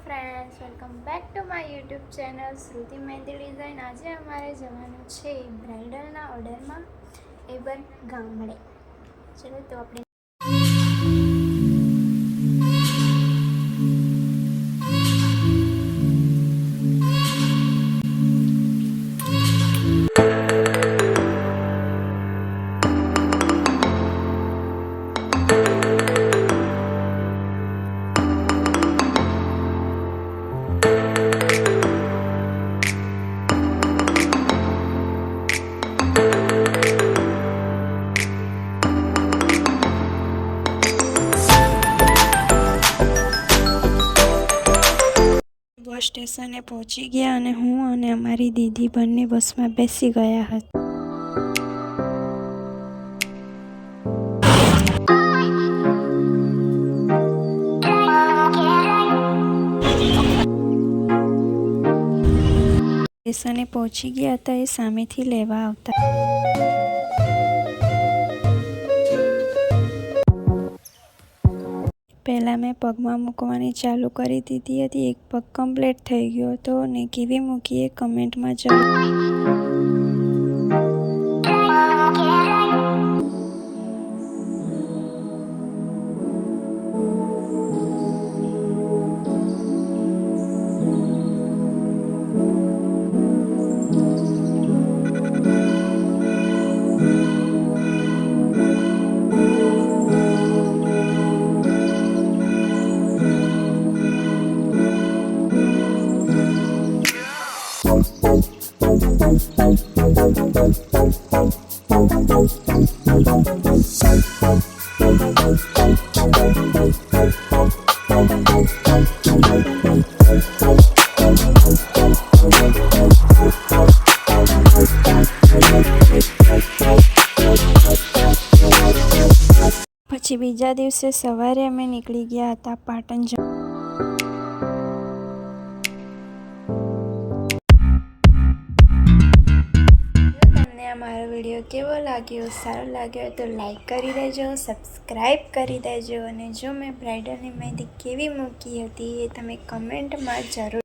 Friends, welcome back to my YouTube channel Shruti Mehndi design. आज अमारे जवानुं छे ब्राइडलना ऑर्डरमां एवन गामडे। चलो तो अपने बस स्टेशने पहुंची गया અને હું અને અમારી દીદી બંને બસમાં બેસી ગયા હતા। સ્ટેશને પહોંચી ગયા હતા એ સામેથી લેવા આવતા। પહેલાં મેં પગમાં મૂકવાની ચાલુ કરી દીધી હતી। એક પગ કમ્પ્લીટ થઈ ગયો હતો અને કેવી મૂકી એ કમેન્ટમાં જરૂર। પછી બીજા દિવસે સવારે અમે નીકળી ગયા હતા પાટણ જવા। તમને આ મારો વિડીયો કેવો લાગ્યો, સારો લાગ્યો તો લાઈક કરી દેજો, સબસ્ક્રાઈબ કરી દેજો અને જો મેં બ્રાઇડલની મહેંદી કેવી મૂકી હતી એ તમે કમેન્ટમાં જરૂર